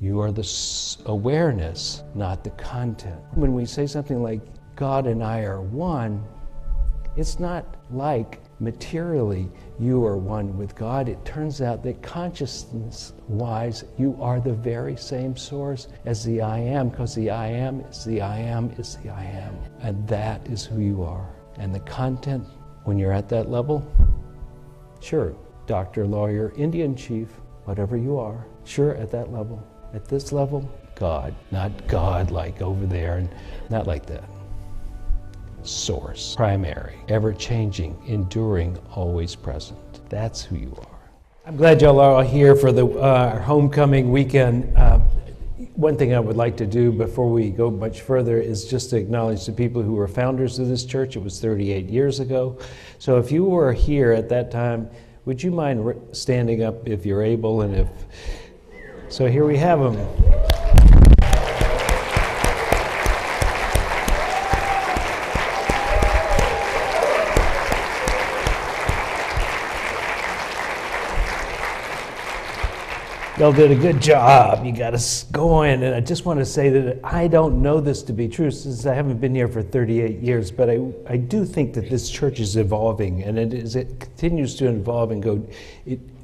You are the awareness, not the content. When we say something like, God and I are one, it's not like materially you are one with God. It turns out that consciousness-wise, you are the very same source as the I am, because the I am is the I am is the I am. And that is who you are. And the content, when you're at that level, sure, doctor, lawyer, Indian chief, whatever you are, sure, at that level. At this level, God, not God like over there, and not like that. Source, primary, ever-changing, enduring, always present. That's who you are. I'm glad y'all are all here for the homecoming weekend. One thing I would like to do before we go much further is just to acknowledge the people who were founders of this church. It was 38 years ago. So if you were here at that time, would you mind standing up if you're able? And if so, here we have them. Y'all did a good job. You got us going. And I just want to say that I don't know this to be true since I haven't been here for 38 years, but I do think that this church is evolving, and it continues to evolve and go.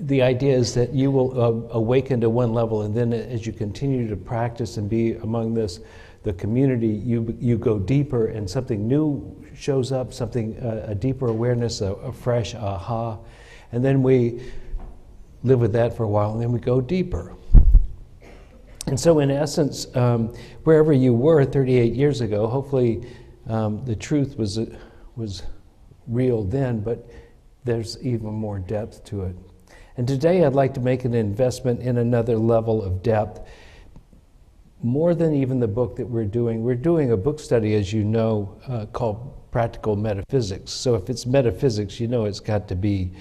The idea is that you will awaken to one level, and then as you continue to practice and be among the community, you go deeper, and something new shows up, a deeper awareness, a fresh aha, and then we live with that for a while, and then we go deeper. And so in essence, wherever you were 38 years ago, hopefully the truth was real then, but there's even more depth to it. And today I'd like to make an investment in another level of depth, more than even the book that we're doing. We're doing a book study, as you know, called Practical Metaphysics. So if it's metaphysics, you know it's got to be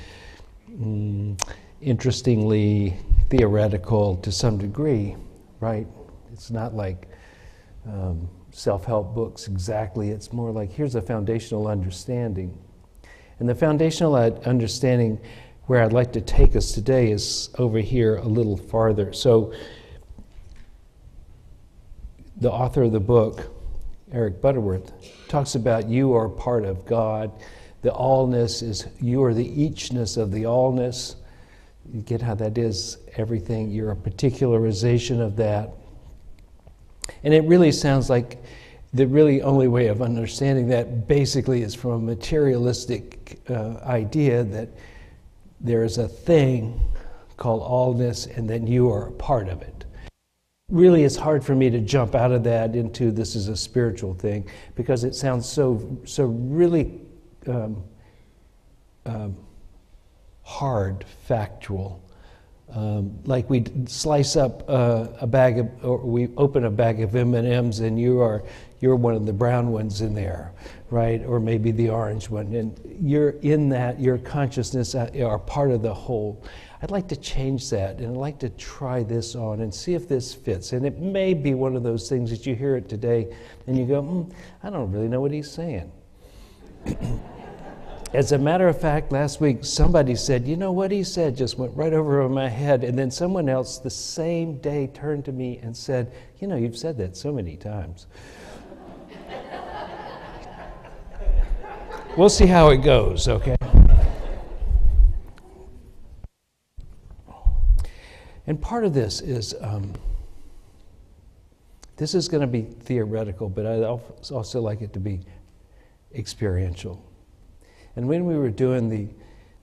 interestingly theoretical to some degree, right? It's not like self-help books exactly. It's more like, here's a foundational understanding. And the foundational understanding where I'd like to take us today is over here a little farther. So the author of the book, Eric Butterworth, talks about you are part of God. The allness is, you are the eachness of the allness. You get how that is everything. You're a particularization of that. And it really sounds like the really only way of understanding that basically is from a materialistic idea that there is a thing called allness and then you are a part of it. Really, it's hard for me to jump out of that into this is a spiritual thing because it sounds so really hard, factual. Like we slice up a bag of, or we open a bag of M&Ms and you're one of the brown ones in there, right? Or maybe the orange one. And you're in that, your consciousness are part of the whole. I'd like to change that, and I'd like to try this on and see if this fits. And it may be one of those things that you hear it today and you go, I don't really know what he's saying. As a matter of fact, last week somebody said, you know what he said just went right over my head. And then someone else the same day turned to me and said, you know, you've said that so many times. We'll see how it goes, okay? And part of this is going to be theoretical, but I'd also like it to be experiential. And when we were doing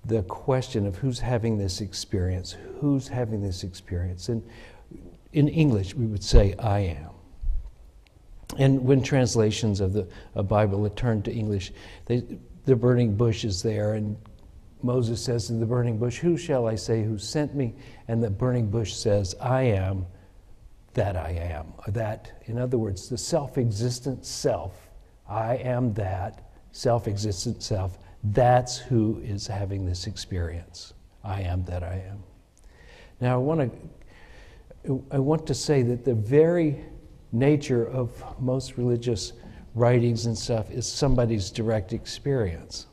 the question of who's having this experience, and in English we would say, I am. And when translations of the Bible are turned to English, the burning bush is there, and Moses says to the burning bush, who shall I say who sent me? And the burning bush says, I am that I am. Or that, in other words, the self-existent self, I am that self-existent self. That's who is having this experience. I am that I am. Now I want to say that the very nature of most religious writings and stuff is somebody's direct experience.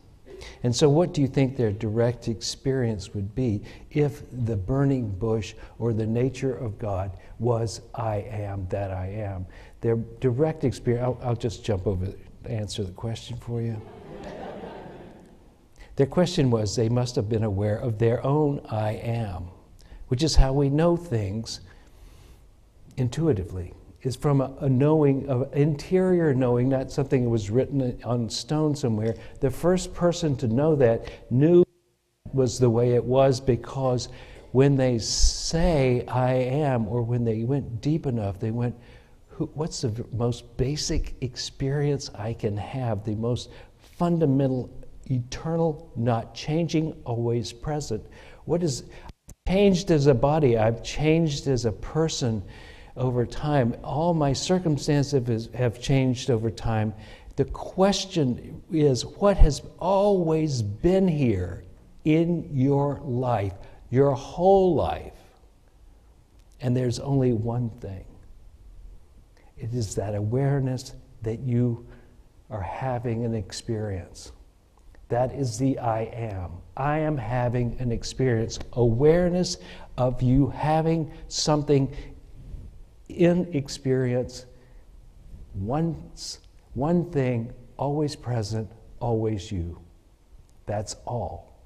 And so what do you think their direct experience would be if the burning bush or the nature of God was I am that I am? Their direct experience, I'll just jump over to answer the question for you. Their question was they must have been aware of their own I am, which is how we know things intuitively. Is from a knowing, of interior knowing, not something that was written on stone somewhere. The first person to know that knew it was the way it was, because when they say I am, or when they went deep enough, they went, what's the most basic experience I can have, the most fundamental, eternal, not changing, always present? What is changed as a body? I've changed as a person over time. All my circumstances have changed over time. The question is, what has always been here in your life, your whole life? And there's only one thing. It is that awareness that you are having an experience. That is the I am. I am having an experience. Awareness of you having something in experience, one thing, always present, always you. That's all.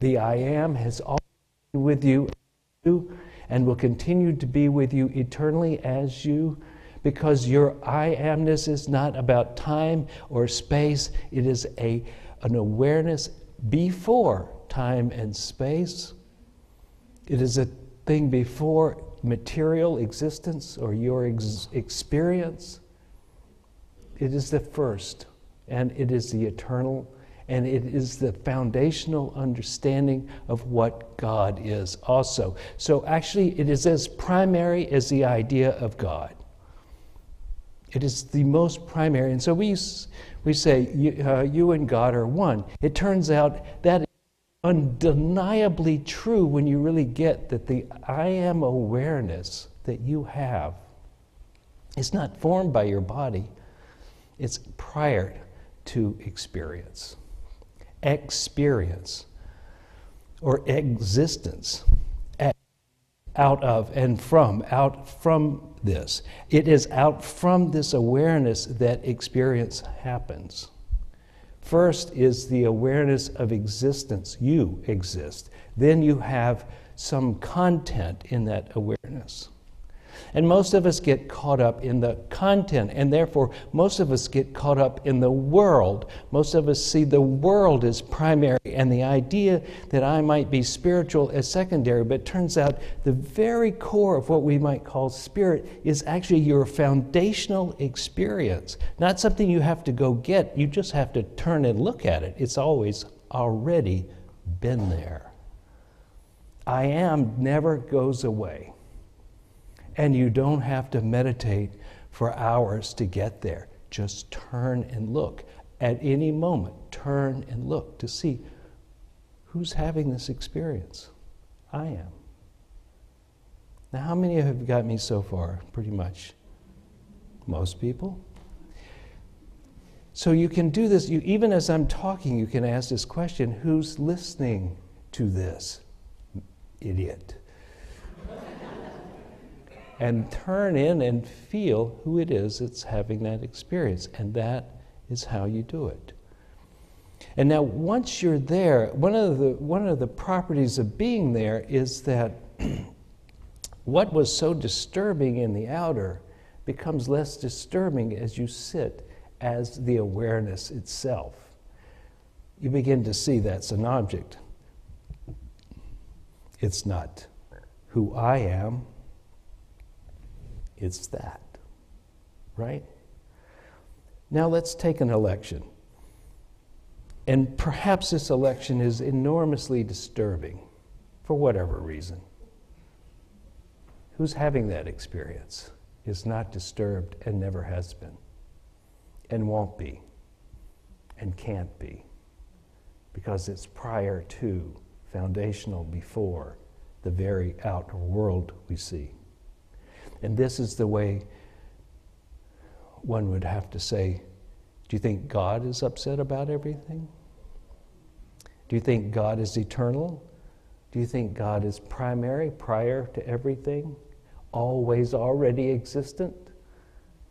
The I am has always been with you and will continue to be with you eternally as you, because your I amness is not about time or space. It is an awareness before time and space. It is a thing before material existence or your experience. It is the first, and it is the eternal, and it is the foundational understanding of what God is also. So actually it is as primary as the idea of God. It is the most primary. And so we say you and God are one. It turns out that undeniably true when you really get that the I am awareness that you have is not formed by your body. It's prior to experience. Experience or existence. Out from this. It is out from this awareness that experience happens. First is the awareness of existence. You exist. Then you have some content in that awareness. And most of us get caught up in the content, and therefore most of us get caught up in the world. Most of us see the world as primary, and the idea that I might be spiritual as secondary. But it turns out the very core of what we might call spirit is actually your foundational experience. Not something you have to go get. You just have to turn and look at it. It's always already been there. I am never goes away. And you don't have to meditate for hours to get there. Just turn and look. At any moment, turn and look to see who's having this experience. I am. Now, how many have got me so far? Pretty much. Most people. So you can do this. Even as I'm talking, you can ask this question: who's listening to this? Idiot. And turn in and feel who it is that's having that experience. And that is how you do it. And now once you're there, one of the properties of being there is that what was so disturbing in the outer becomes less disturbing as you sit as the awareness itself. You begin to see that's an object. It's not who I am. It's that, right? Now let's take an election. And perhaps this election is enormously disturbing for whatever reason. Who's having that experience is not disturbed and never has been, and won't be, and can't be, because it's prior to, foundational before the very outer world we see. And this is the way one would have to say, do you think God is upset about everything? Do you think God is eternal? Do you think God is primary, prior to everything? Always already existent?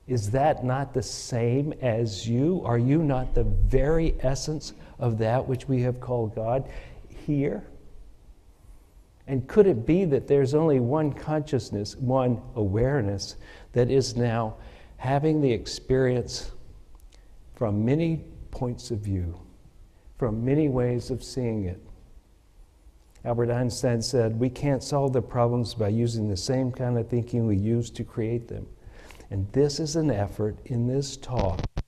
Is that not the same as you? Are you not the very essence of that which we have called God here? And could it be that there's only one consciousness, one awareness, that is now having the experience from many points of view, from many ways of seeing it? Albert Einstein said, we can't solve the problems by using the same kind of thinking we used to create them. And this is an effort in this talk to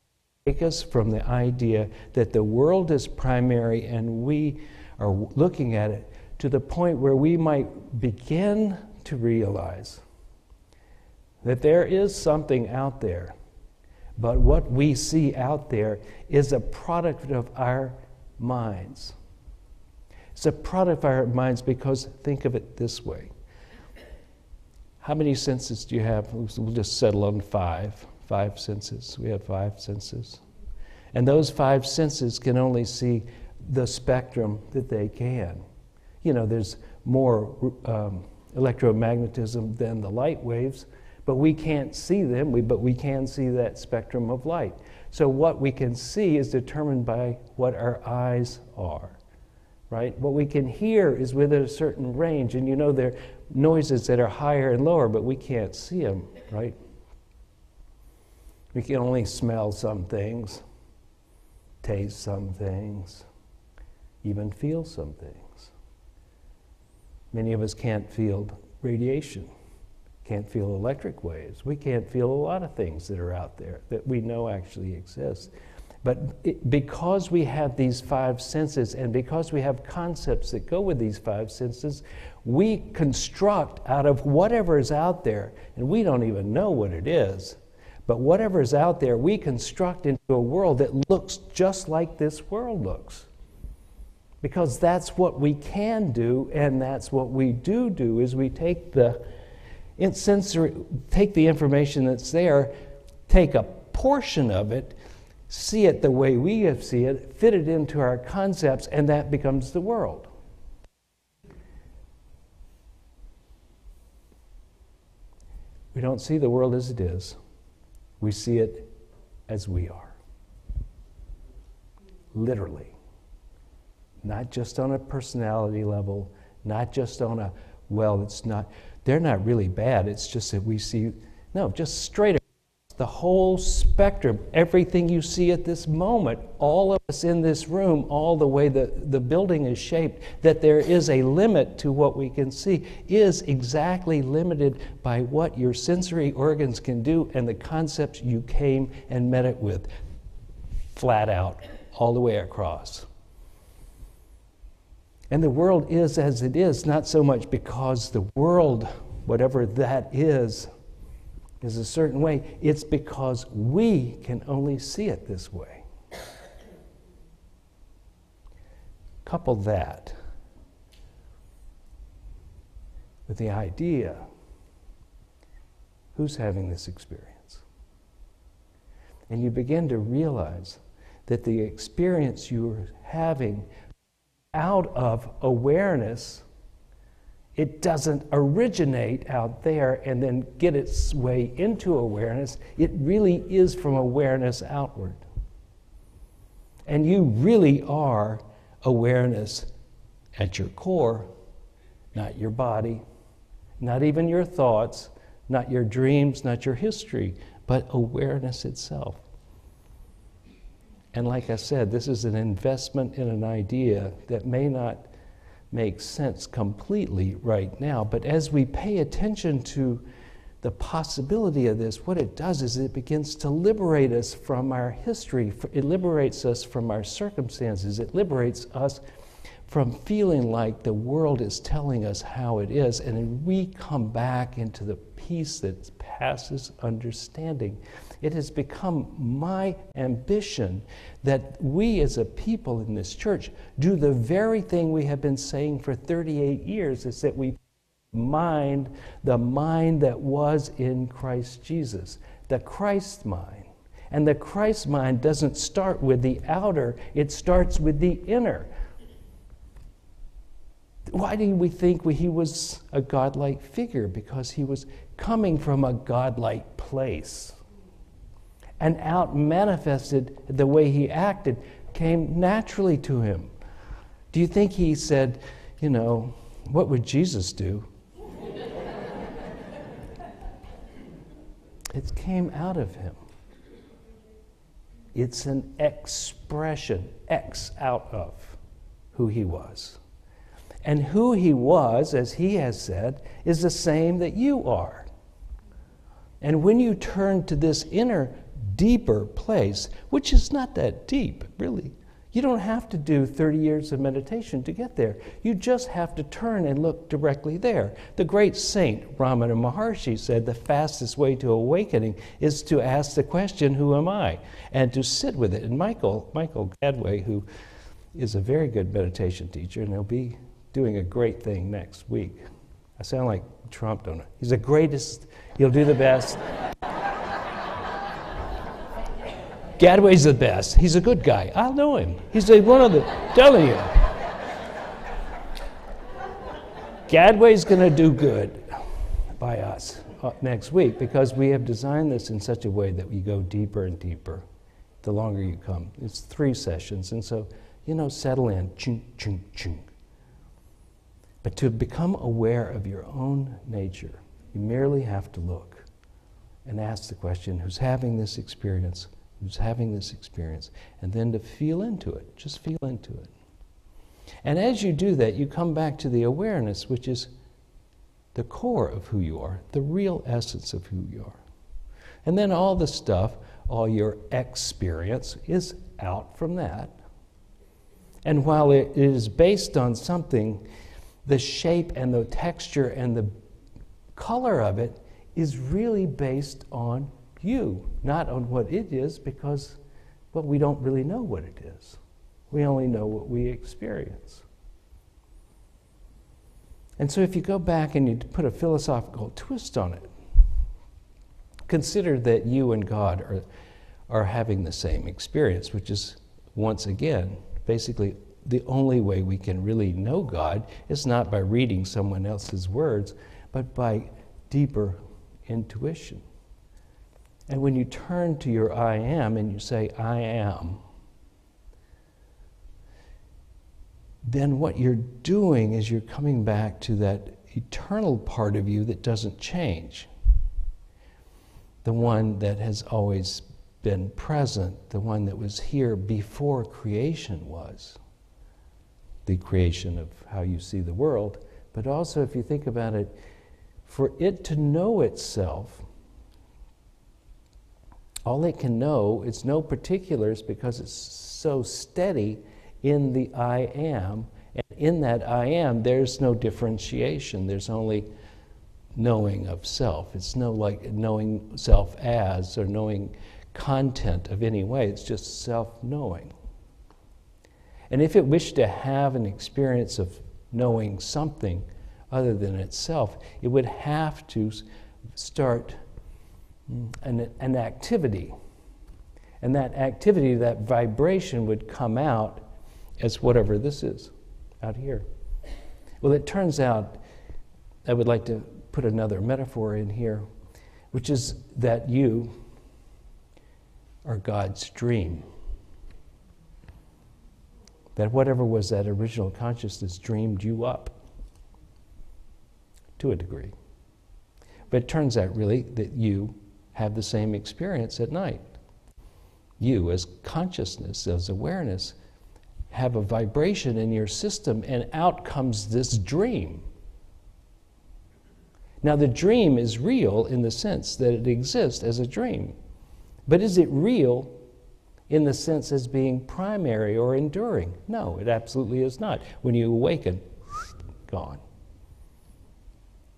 take us from the idea that the world is primary and we are looking at it to the point where we might begin to realize that there is something out there, but what we see out there is a product of our minds. It's a product of our minds because think of it this way. How many senses do you have? We'll just settle on five senses. We have 5 senses. And those 5 senses can only see the spectrum that they can. You know, there's more electromagnetism than the light waves, but we can't see them, but we can see that spectrum of light. So what we can see is determined by what our eyes are, right? What we can hear is within a certain range, and you know there are noises that are higher and lower, but we can't see them, right? We can only smell some things, taste some things, even feel some things. Many of us can't feel radiation, can't feel electric waves. We can't feel a lot of things that are out there that we know actually exist. But because we have these 5 senses and because we have concepts that go with these 5 senses, we construct out of whatever is out there, and we don't even know what it is, but whatever is out there, we construct into a world that looks just like this world looks. Because that's what we can do, and that's what we do is we take the information that's there, take a portion of it, see it the way we have seen it, fit it into our concepts, and that becomes the world. We don't see the world as it is. We see it as we are. Literally. Not just on a personality level, not just on a, well, it's not, they're not really bad, it's just that we see, no, just straight across the whole spectrum, everything you see at this moment, all of us in this room, all the way the building is shaped, that there is a limit to what we can see, is exactly limited by what your sensory organs can do and the concepts you came and met it with, flat out, all the way across. And the world is as it is, not so much because the world, whatever that is a certain way. It's because we can only see it this way. Couple that with the idea, who's having this experience? And you begin to realize that the experience you're having out of awareness, it doesn't originate out there and then get its way into awareness. It really is from awareness outward. And you really are awareness at your core, not your body, not even your thoughts, not your dreams, not your history, but awareness itself. And like I said, this is an investment in an idea that may not make sense completely right now, but as we pay attention to the possibility of this, what it does is it begins to liberate us from our history. It liberates us from our circumstances. It liberates us from feeling like the world is telling us how it is, and then we come back into the peace that passes understanding. It has become my ambition that we as a people in this church do the very thing we have been saying for 38 years, is that we mind the mind that was in Christ Jesus, the Christ mind. And the Christ mind doesn't start with the outer, it starts with the inner. Why do we think he was a godlike figure? Because he was coming from a godlike place. And out manifested, the way he acted came naturally to him. Do you think he said, you know, what would Jesus do? It came out of him. It's an expression, X out of who he was. And who he was, as he has said, is the same that you are. And when you turn to this inner, deeper place, which is not that deep, really, you don't have to do 30 years of meditation to get there. You just have to turn and look directly there. The great saint Ramana Maharshi said the fastest way to awakening is to ask the question, who am I? And to sit with it. And Michael Gadway, who is a very good meditation teacher, and he'll be doing a great thing next week. I sound like Trump, don't I? He's the greatest, he'll do the best. Gadway's the best. He's a good guy. I'll know him. He's one of the, telling you. Gadway's going to do good by us next week because we have designed this in such a way that we go deeper and deeper the longer you come. It's 3 sessions, and so, you know, settle in. Ching, ching, ching. But to become aware of your own nature, you merely have to look and ask the question, who's having this experience? Who's having this experience? And then to feel into it. Just feel into it. And as you do that, you come back to the awareness, which is the core of who you are, the real essence of who you are. And then all the stuff, all your experience, is out from that. And while it is based on something, the shape and the texture and the color of it is really based on you, not on what it is, because, well, we don't really know what it is. We only know what we experience. And so if you go back and you put a philosophical twist on it, consider that you and God are having the same experience, which is, once again, basically the only way we can really know God is not by reading someone else's words, but by deeper intuition. And when you turn to your I am and you say, I am, then what you're doing is you're coming back to that eternal part of you that doesn't change. The one that has always been present, the one that was here before creation was. The creation of how you see the world. But also, if you think about it, for it to know itself, all it can know is no particulars because it's so steady in the I am. And in that I am, there's no differentiation. There's only knowing of self. It's no like knowing self as or knowing content of any way. It's just self-knowing. And if it wished to have an experience of knowing something other than itself, it would have to start an activity. And that activity, that vibration would come out as whatever this is, out here. Well, it turns out, I would like to put another metaphor in here, which is that you are God's dream. That whatever was that original consciousness dreamed you up, to a degree. But it turns out really that you have the same experience at night. You, as consciousness, as awareness, have a vibration in your system, and out comes this dream. Now, the dream is real in the sense that it exists as a dream. But is it real in the sense as being primary or enduring? No, it absolutely is not. When you awaken, gone.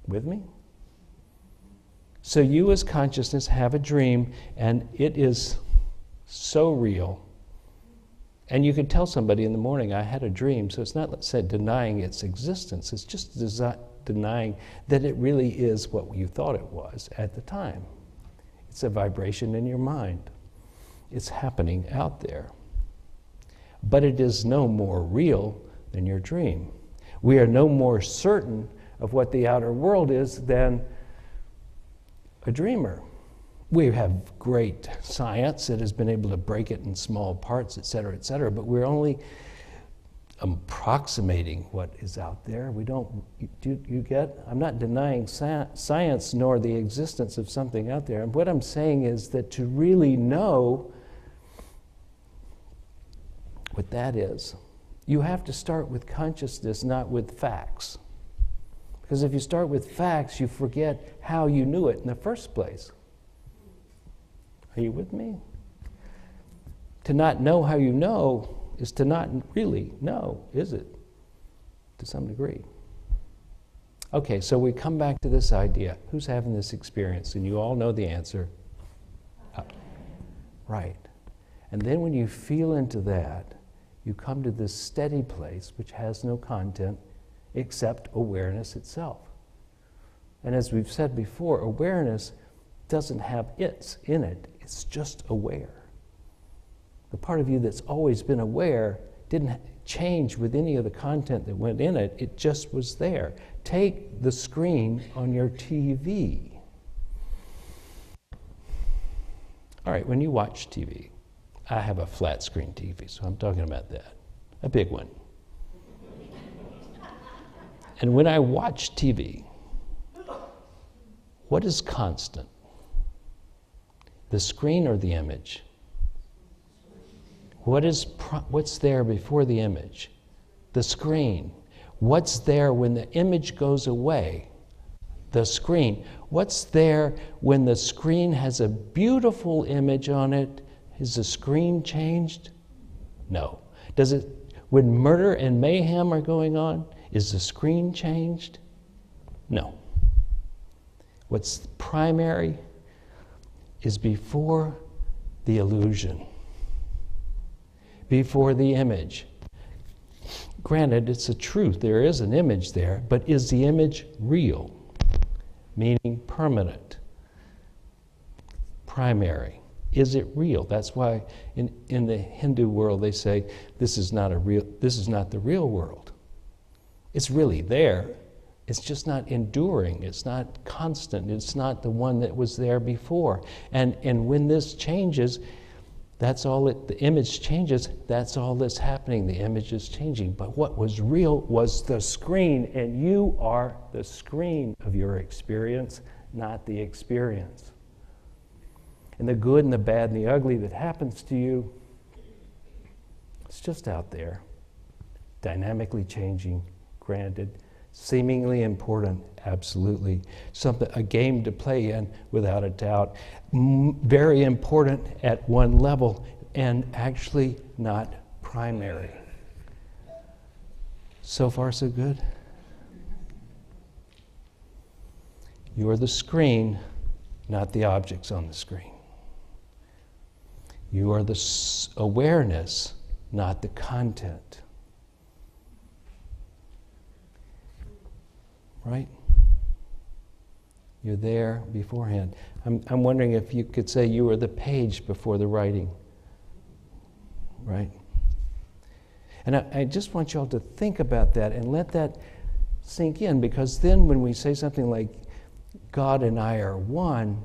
With me? So you as consciousness have a dream, and it is so real. And you can tell somebody in the morning, I had a dream, so it's not, let's say, denying its existence. It's just denying that it really is what you thought it was at the time. It's a vibration in your mind. It's happening out there. But it is no more real than your dream. We are no more certain of what the outer world is than a dreamer. We have great science that has been able to break it in small parts, et cetera, but we're only approximating what is out there. We don't, you get? I'm not denying science nor the existence of something out there. And what I'm saying is that to really know what that is, you have to start with consciousness, not with facts. Because if you start with facts, you forget how you knew it in the first place. Are you with me? To not know how you know is to not really know, is it? To some degree. Okay, so we come back to this idea. Who's having this experience? And you all know the answer. Right. And then when you feel into that, you come to this steady place which has no content except awareness itself. And as we've said before, awareness doesn't have its in it. It's just aware. The part of you that's always been aware didn't change with any of the content that went in it. It just was there. Take the screen on your TV. All right, when you watch TV, I have a flat screen TV, so I'm talking about that. A big one. And when I watch TV, what is constant? The screen or the image? What's there before the image? The screen. What's there when the image goes away? The screen. What's there when the screen has a beautiful image on it? Is the screen changed? No. Does it, when murder and mayhem are going on, is the screen changed? No. What's primary is before the illusion, before the image. Granted, it's a truth, there is an image there, but is the image real? Meaning permanent, primary. Is it real? That's why in the Hindu world they say this is not the real world. It's really there. It's just not enduring. It's not constant. It's not the one that was there before. And when this changes, that's all the image changes, that's all that's happening. The image is changing. But what was real was the screen, and you are the screen of your experience, not the experience. And the good and the bad and the ugly that happens to you, it's just out there, dynamically changing, granted, seemingly important, absolutely. A game to play in, without a doubt. Very important at one level, and actually not primary. So far, so good? You are the screen, not the objects on the screen. You are the awareness, not the content. Right? You're there beforehand. I'm wondering if you could say you were the page before the writing. Right? And I just want you all to think about that and let that sink in, because then when we say something like, God and I are one,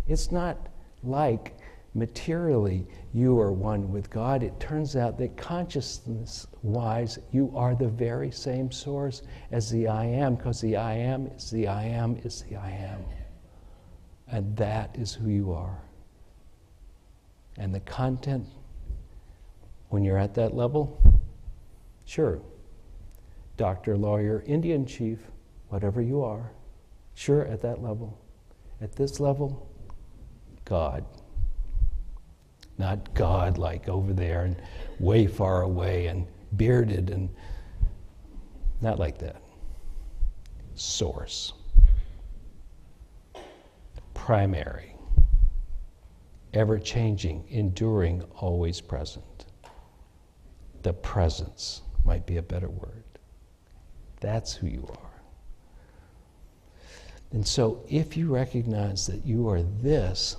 it's not like materially you are one with God. It turns out that consciousness-wise, you are the very same source as the I am, because the I am is the I am is the I am. And that is who you are. And the content, when you're at that level, sure, doctor, lawyer, Indian chief, whatever you are, sure, at that level. At this level, God. Not God like over there and way far away and bearded, and not like that. Source. Primary. Ever-changing, enduring, always present. The presence might be a better word. That's who you are. And so if you recognize that you are this,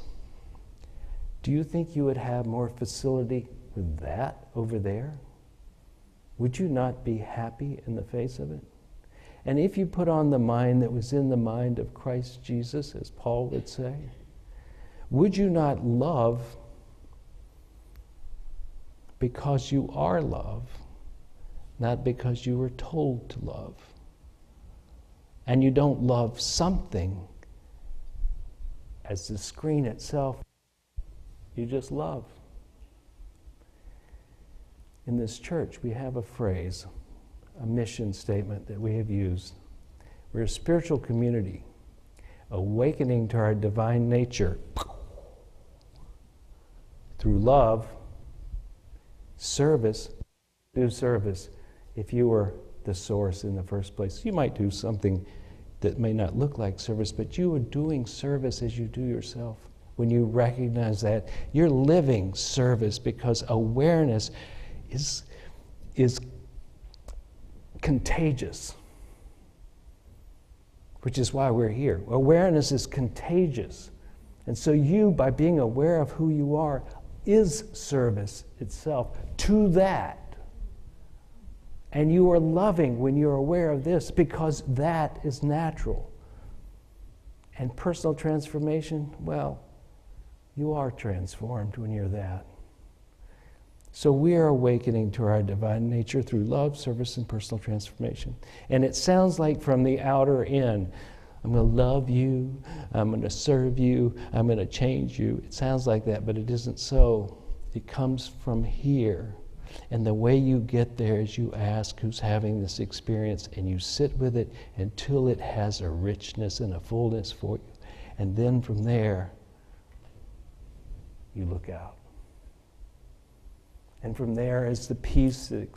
do you think you would have more facility with that over there? would you not be happy in the face of it? And if you put on the mind that was in the mind of Christ Jesus, as Paul would say, would you not love because you are love, not because you were told to love? And you don't love something as the screen itself, you just love. In this church, we have a phrase, a mission statement that we have used. We're a spiritual community, awakening to our divine nature through love, service. Do service. If you were the source in the first place, you might do something that may not look like service, but you are doing service as you do yourself. When you recognize that, you're living service, because awareness is contagious, which is why we're here. Awareness is contagious. And so you, by being aware of who you are, is service itself to that. And you are loving when you're aware of this, because that is natural. And personal transformation, well, you are transformed when you're that. So we are awakening to our divine nature through love, service, and personal transformation. And it sounds like from the outer in, I'm going to love you, I'm going to serve you, I'm going to change you. It sounds like that, but it isn't so. It comes from here. And the way you get there is you ask who's having this experience, and you sit with it until it has a richness and a fullness for you. And then from there, you look out. And from there is the peace that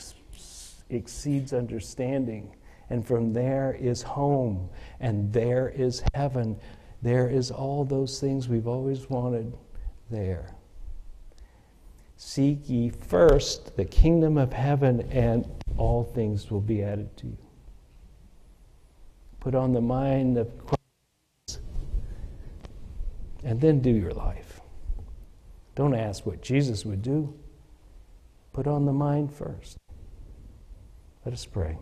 exceeds understanding. And from there is home. And there is heaven. There is all those things we've always wanted there. Seek ye first the kingdom of heaven, and all things will be added to you. Put on the mind of Christ, and then do your life. Don't ask what Jesus would do. Put on the mind first. Let us pray.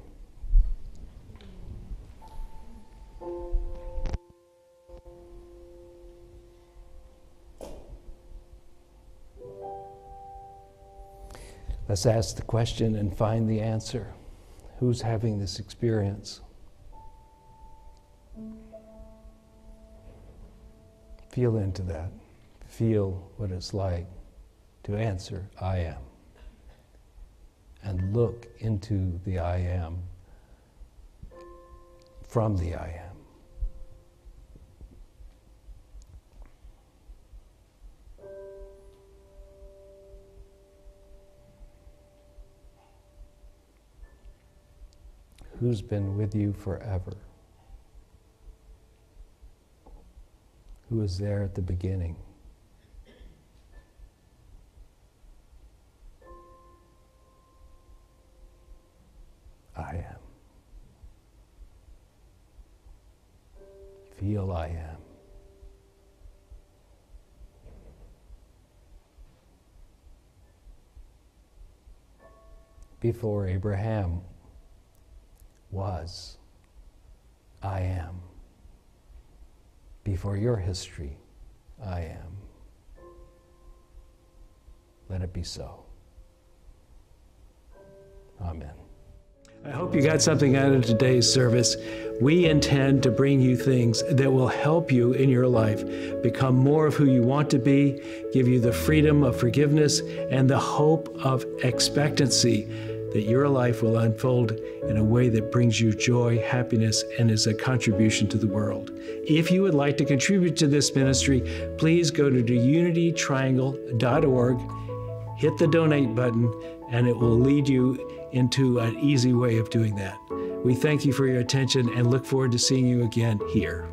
Let's ask the question and find the answer. Who's having this experience? Feel into that. Feel what it's like to answer, I am. And look into the I am from the I am. Who's been with you forever? Who was there at the beginning? I am. Feel I am. Before Abraham was, I am. Before your history, I am. Let it be so. Amen. I hope you got something out of today's service. We intend to bring you things that will help you in your life become more of who you want to be, give you the freedom of forgiveness and the hope of expectancy that your life will unfold in a way that brings you joy, happiness, and is a contribution to the world. If you would like to contribute to this ministry, please go to unitytriangle.org, hit the donate button, and it will lead you into an easy way of doing that. We thank you for your attention and look forward to seeing you again here.